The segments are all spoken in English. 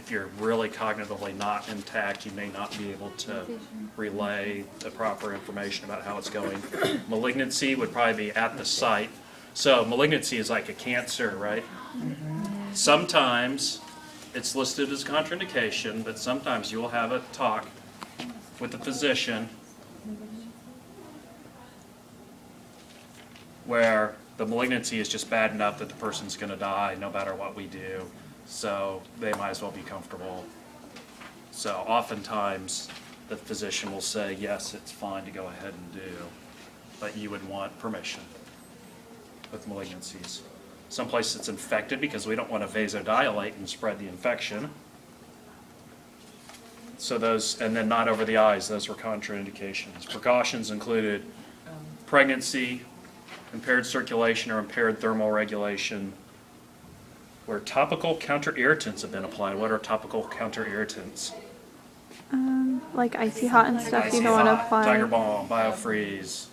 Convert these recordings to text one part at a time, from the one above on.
if you're really cognitively not intact, you may not be able to relay the proper information about how it's going. Malignancy would probably be at the site. So malignancy is like a cancer, right? Sometimes it's listed as contraindication, but sometimes you'll have a talk with the physician where the malignancy is just bad enough that the person's going to die no matter what we do, so they might as well be comfortable. So oftentimes the physician will say, yes, it's fine to go ahead and do, but you would want permission with malignancies. Some places it's infected because we don't want to vasodilate and spread the infection. So those, and then not over the eyes, those were contraindications. Precautions included pregnancy, impaired circulation or impaired thermal regulation, where topical counter-irritants have been applied. What are topical counter-irritants? Like icy hot and stuff Icy you don't want to hot, apply. Tiger Balm, Biofreeze.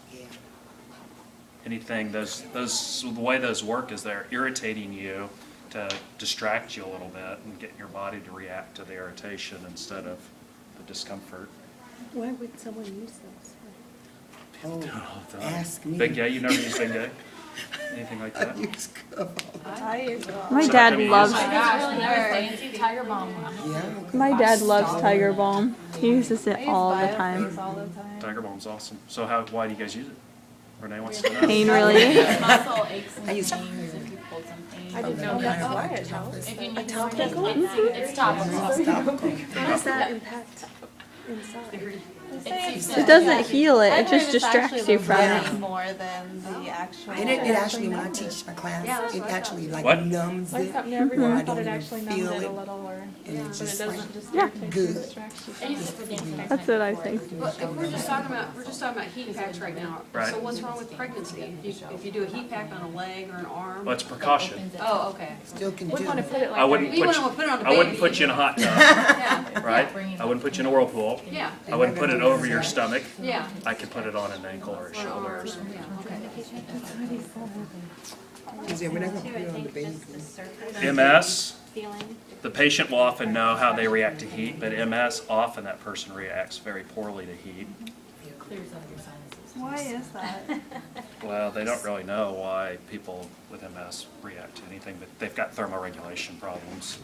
Anything, those, the way those work is they're irritating you to distract you a little bit and get your body to react to the irritation instead of the discomfort. Why would someone use those? People do it all the time. Ask me. Bengay, you never use Bengay? Anything like that? I use I use it all. My So dad have you loves. used it? Tiger Balm. Yeah. My dad loves Tiger Balm. He uses it all the time. All the time. Tiger Balm's awesome. So why do you guys use it? Renee wants to know. Pain relief. Muscle aches and I use- pains if you pulled something. I didn't know that's why it helps. If you need A topical? it's topical. How does that impact inside? It doesn't heal it. It just distracts you from Yeah. it. More than the actual. And it actually, when I teach my class, it actually like What? numbs Like it. something every where I I thought don't it even actually feel numbed it a it. little, or, And but it's it just doesn't like just Yeah. irritate you, good. it distracts you. I used to put things next That's time what I before think. do But show if we're just them. talking about heat packs right now, Right. so what's wrong with pregnancy? If you do a heat pack on a leg or an arm? Well, it's precaution. Opens it Oh, up. okay. Still can We do want to it. put it like I wouldn't You put wouldn't you, want to put it on the I wouldn't baby. put you in a hot tub, Yeah, right? I wouldn't put you in a whirlpool. yeah, I wouldn't put it over your stomach. yeah. I could put it on an ankle or a Or an shoulder or arm, something. yeah, okay. He said, we're not gonna put it on the baby. MS, the patient will often know how they react to heat, but MS, often that person reacts very poorly to heat. Clears out your sinuses. Why is that? Well, they don't really know why people with MS react to anything, but they've got thermoregulation problems.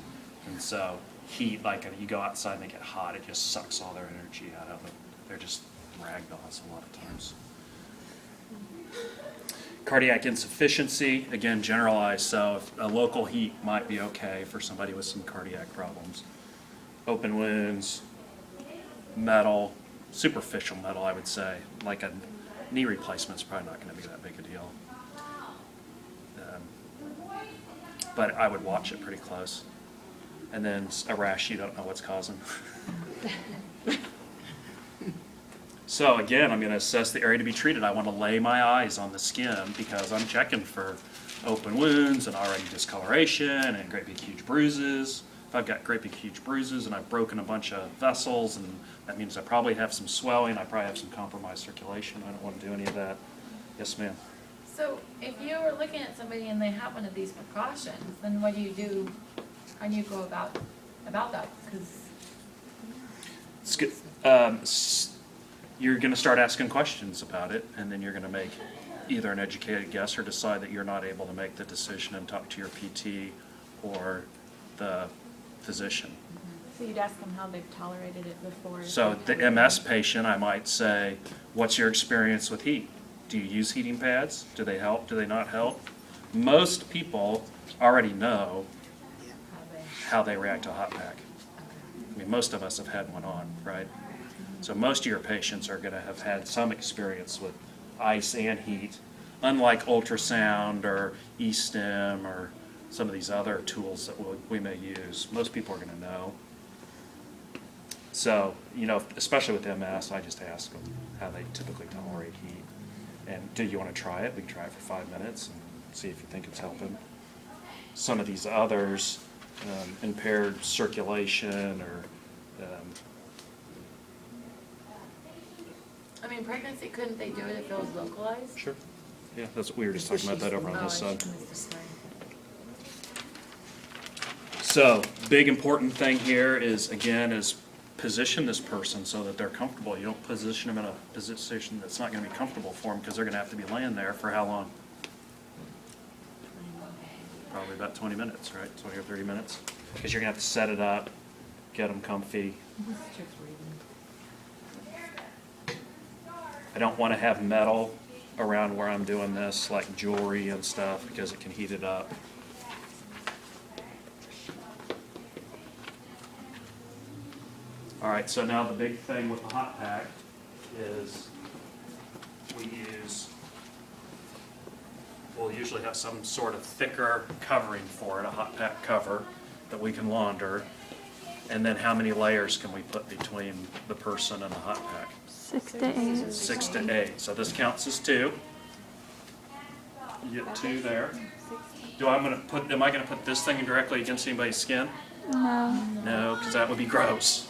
And so heat, like you go outside and they get hot, it just sucks all their energy out of them. They're just ragdolls a lot of times. Cardiac insufficiency, again, generalized, so if a local heat might be okay for somebody with some cardiac problems. Open wounds, metal, superficial metal, I would say, like a knee replacement's probably not going to be that big a deal. But I would watch it pretty close. And then a rash you don't know what's causing. So again, I'm going to assess the area to be treated. I want to lay my eyes on the skin because I'm checking for open wounds and already discoloration and great big huge bruises. If I've got great big huge bruises and I've broken a bunch of vessels, and that means I probably have some swelling, I probably have some compromised circulation. I don't want to do any of that. Yes, ma'am. So if you were looking at somebody and they have one of these precautions, then what do you do? How do you go about that? Because It's good. You're going to start asking questions about it, and then you're going to make either an educated guess or decide that you're not able to make the decision and talk to your PT or the physician. So you'd ask them how they've tolerated it before. So the MS patient, I might say, what's your experience with heat? Do you use heating pads? Do they help? Do they not help? Most people already know how they react to a hot pack. I mean, most of us have had one on, right? So most of your patients are going to have had some experience with ice and heat, unlike ultrasound or E-stim or some of these other tools that we may use. Most people are going to know. So, you know, especially with MS, I just ask them how they typically tolerate heat. And do you want to try it? We can try it for 5 minutes and see if you think it's helping. Some of these others, impaired circulation or I mean, pregnancy, couldn't they do it if it was localized? sure. Yeah, that's what we were just talking about that over on this side. So, big important thing here is, again, is position this person so that they're comfortable. You don't position them in a position that's not gonna be comfortable for them, because they're gonna have to be laying there for how long? Probably about 20 minutes, right? 20 or 30 minutes. Because you're gonna have to set it up, get them comfy. I don't wanna have metal around where I'm doing this, like jewelry and stuff, because it can heat it up. All right, so now the big thing with the hot pack is we'll usually have some sort of thicker covering for it, a hot pack cover that we can launder. And then how many layers can we put between the person and the hot pack? 6 to 8. 6 to 8. So this counts as 2. You get 2 there. Am I gonna put this thing directly against anybody's skin? No. No, because that would be gross.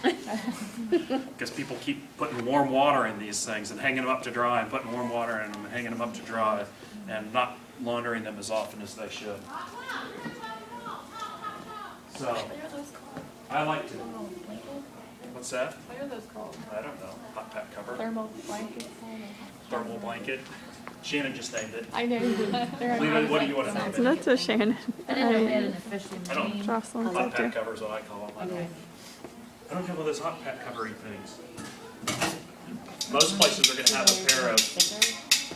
Because people keep putting warm water in these things and hanging them up to dry, and putting warm water in them and hanging them up to dry, and not laundering them as often as they should. So, What are those called? I like to. Thermal blanket? What's that? What are those called? I don't know. Hot pack cover. Thermal blankets. Thermal blanket. Shannon just named it. I know. Leland, what do you want to name it? That's a Shannon. I didn't know if they had an official I don't- name. Jocelyn Hot said pack too. cover is what I call them. Okay. I don't have all those hot pack covering things. Most places are going to have a pair of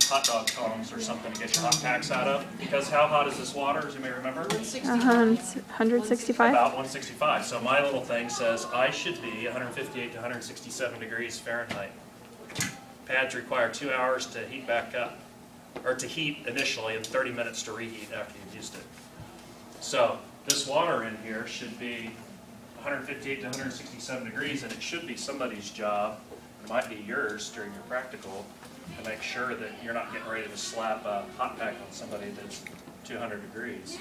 hot dog tongs or something to get your hot packs out of. Because how hot is this water, as you may remember? 165. About 165. So my little thing says I should be 158 to 167 degrees Fahrenheit. Pads require 2 hours to heat back up, or to heat initially and 30 minutes to reheat after you've used it. So this water in here should be 158 to 167 degrees, and it should be somebody's job, it might be yours during your practical, to make sure that you're not getting ready to slap a hot pack on somebody that's 200 degrees.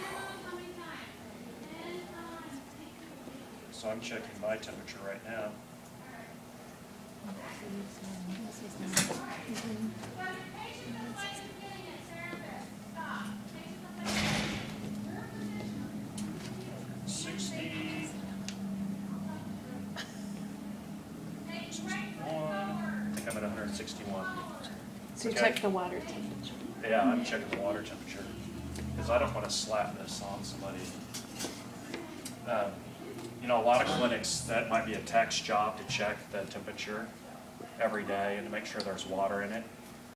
So I'm checking my temperature right now. I think I'm at 161. So you Okay. check the water temperature. Yeah, I'm checking the water temperature, because I don't want to slap this on somebody. You know, a lot of clinics, that might be a tech's job to check the temperature every day and to make sure there's water in it.